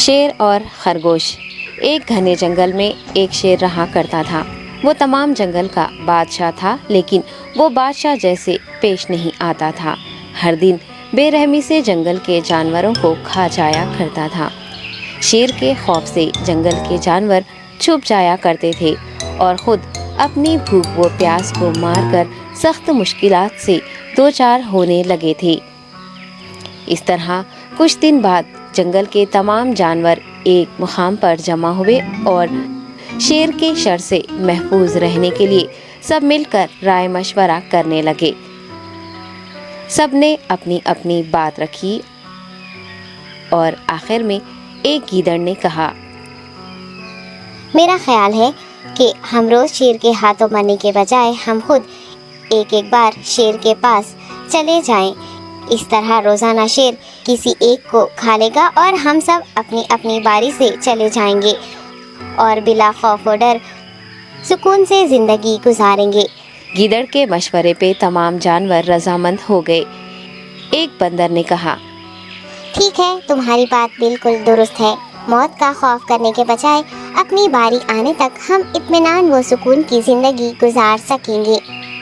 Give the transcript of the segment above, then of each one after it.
شیر اور خرگوش۔ ایک گھنے جنگل میں ایک شیر رہا کرتا تھا۔ وہ تمام جنگل کا بادشاہ تھا، لیکن وہ بادشاہ جیسے پیش نہیں آتا تھا۔ ہر دن بے رحمی سے جنگل کے جانوروں کو کھا جایا کرتا تھا۔ شیر کے خوف سے جنگل کے جانور چھپ جایا کرتے تھے اور خود اپنی بھوک و پیاس کو مار کر سخت مشکلات سے دوچار ہونے لگے تھے۔ اس طرح کچھ دن بعد جنگل کے تمام جانور ایک مقام پر جمع ہوئے اور شیر کے شر سے محفوظ رہنے کے لیے سب مل کر رائے مشورہ کرنے لگے۔ سب نے اپنی اپنی بات رکھی اور آخر میں ایک گیدڑ نے کہا، میرا خیال ہے کہ ہم روز شیر کے ہاتھوں مرنے کے بجائے ہم خود ایک بار شیر کے پاس چلے جائیں۔ اس طرح روزانہ شیر کسی ایک کو کھا لے گا اور ہم سب اپنی اپنی باری سے چلے جائیں گے اور بلا خوف و ڈر سکون سے زندگی گزاریں گے۔ گیدڑ کے مشورے پہ تمام جانور رضامند ہو گئے۔ ایک بندر نے کہا، ٹھیک ہے، تمہاری بات بالکل درست ہے۔ موت کا خوف کرنے کے بجائے اپنی باری آنے تک ہم اطمینان و سکون کی زندگی گزار سکیں گے۔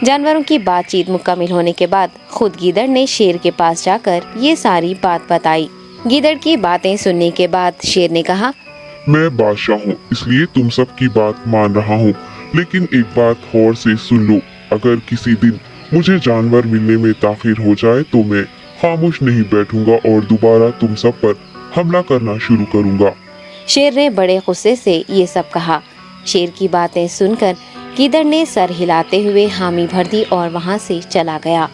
جانوروں کی بات چیت مکمل ہونے کے بعد خود گیدڑ نے شیر کے پاس جا کر یہ ساری بات بتائی۔ گیدڑ کی باتیں سننے کے بعد شیر نے کہا، میں بادشاہ ہوں، اس لیے تم سب کی بات مان رہا ہوں، لیکن ایک بات غور سے سن لو۔ اگر کسی دن مجھے جانور ملنے میں تاخیر ہو جائے تو میں خاموش نہیں بیٹھوں گا اور دوبارہ تم سب پر حملہ کرنا شروع کروں گا۔ شیر نے بڑے غصے سے یہ سب کہا۔ شیر کی باتیں سن کر گیدڑ نے سر ہلاتے ہوئے حامی بھر دی اور وہاں سے چلا گیا۔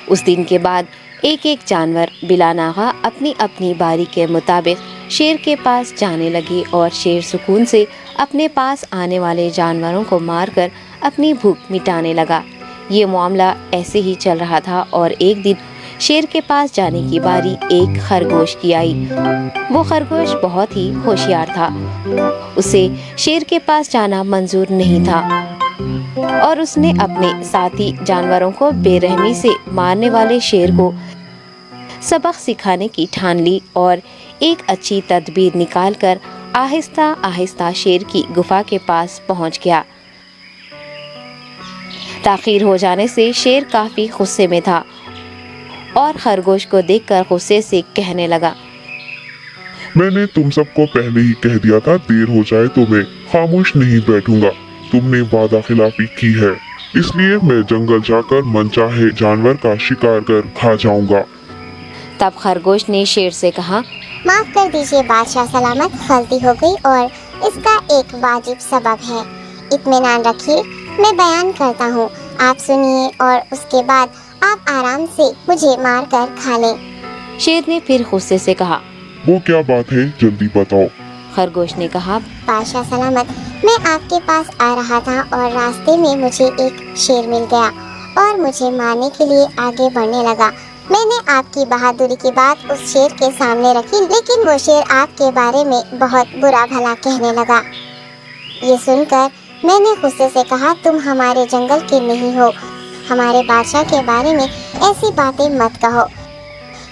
اس دن کے بعد ایک ایک جانور بلا ناغہ اپنی اپنی باری کے مطابق شیر کے پاس جانے لگے اور شیر سکون سے اپنے پاس آنے والے جانوروں کو مار کر اپنی بھوک مٹانے لگا۔ یہ معاملہ ایسے ہی چل رہا تھا اور ایک دن شیر کے پاس جانے کی باری ایک خرگوش کی آئی۔ وہ خرگوش بہت ہی ہوشیار تھا۔ اسے شیر کے پاس جانا منظور نہیں تھا اور اس نے اپنے ساتھی جانوروں کو بے رحمی سے مارنے والے شیر کو سبق سکھانے کی ٹھان لی اور ایک اچھی تدبیر نکال کر آہستہ آہستہ شیر کی گفا کے پاس پہنچ گیا۔ تاخیر ہو جانے سے شیر کافی غصے میں تھا اور خرگوش کو دیکھ کر غصے سے کہنے لگا، میں نے تم سب کو پہلے ہی کہہ دیا تھا، دیر ہو جائے تو میں خاموش نہیں بیٹھوں گا۔ تم نے وعدہ خلافی کی ہے، اس لیے میں جنگل جا کر من چاہے جانور کا شکار کر کھا جاؤں گا۔ تب خرگوش نے شیر سے کہا، معاف کر دیجیے بادشاہ سلامت، غلطی ہو گئی اور اس کا ایک واجب سبب ہے۔ اطمینان رکھیے، میں بیان کرتا ہوں، آپ سنیے اور اس کے بعد آپ آرام سے مجھے مار کر کھا لیں۔ شیر نے پھر غصے سے کہا، وہ کیا بات ہے، جلدی بتاؤ۔ خرگوش نے کہا، بادشاہ سلامت، میں آپ کے پاس آ رہا تھا اور راستے میں مجھے ایک شیر مل گیا اور مجھے مارنے کے لیے آگے بڑھنے لگا۔ میں نے آپ کی بہادری کی بات اس شیر کے سامنے رکھی، لیکن وہ شیر آپ کے بارے میں بہت برا بھلا کہنے لگا۔ یہ سن کر میں نے غصے سے کہا، تم ہمارے جنگل کے نہیں ہو، ہمارے بادشاہ کے بارے میں ایسی باتیں مت کہو۔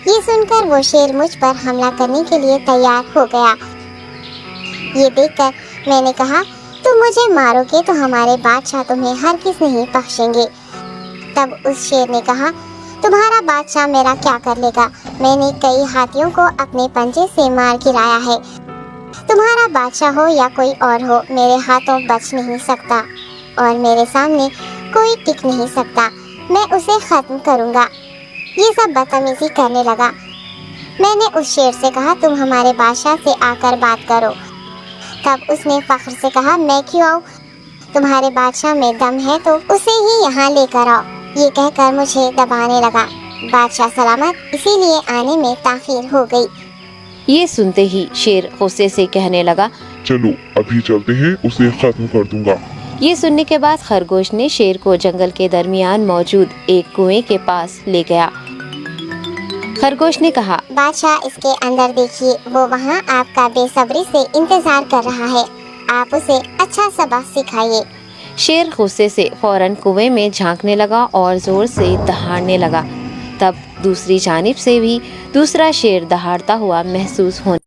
یہ سن کر وہ شیر مجھ پر حملہ کرنے کے لیے تیار ہو گیا۔ یہ دیکھ کر میں نے کہا، تم مجھے مارو گے تو ہمارے بادشاہ تمہیں ہرگز نہیں بخشیں گے۔ تب اس شیر نے کہا، تمہارا بادشاہ میرا کیا کر لے گا؟ میں نے کئی ہاتھیوں کو اپنے پنجے سے مار گرایا ہے۔ تمہارا بادشاہ ہو یا کوئی اور ہو، میرے ہاتھوں بچ نہیں سکتا اور میرے سامنے کوئی ٹک نہیں سکتا۔ میں اسے ختم کروں گا۔ یہ سب بدتمیزی کرنے لگا۔ میں نے اس شیر سے کہا، تم ہمارے بادشاہ سے آ کر بات کرو۔ تب اس نے فخر سے کہا، میں کیوں آؤں؟ تمہارے بادشاہ میں دم ہے تو اسے ہی یہاں لے کر آؤ۔ یہ کہہ کر مجھے دبانے لگا۔ بادشاہ سلامت، اسی لیے آنے میں تاخیر ہو گئی۔ یہ سنتے ہی شیر غصے سے کہنے لگا، چلو ابھی چلتے ہیں، اسے ختم کر دوں گا۔ یہ سننے کے بعد خرگوش نے شیر کو جنگل کے درمیان موجود ایک کنویں کے پاس لے گیا۔ خرگوش نے کہا، بادشاہ، اس کے اندر دیکھیے، وہ وہاں آپ کا بے صبری سے انتظار کر رہا ہے، آپ اسے اچھا سبق سکھائیے۔ شیر غصے سے فوراً کنویں میں جھانکنے لگا اور زور سے دہاڑنے لگا۔ تب دوسری جانب سے بھی دوسرا شیر دہاڑتا ہوا محسوس ہونے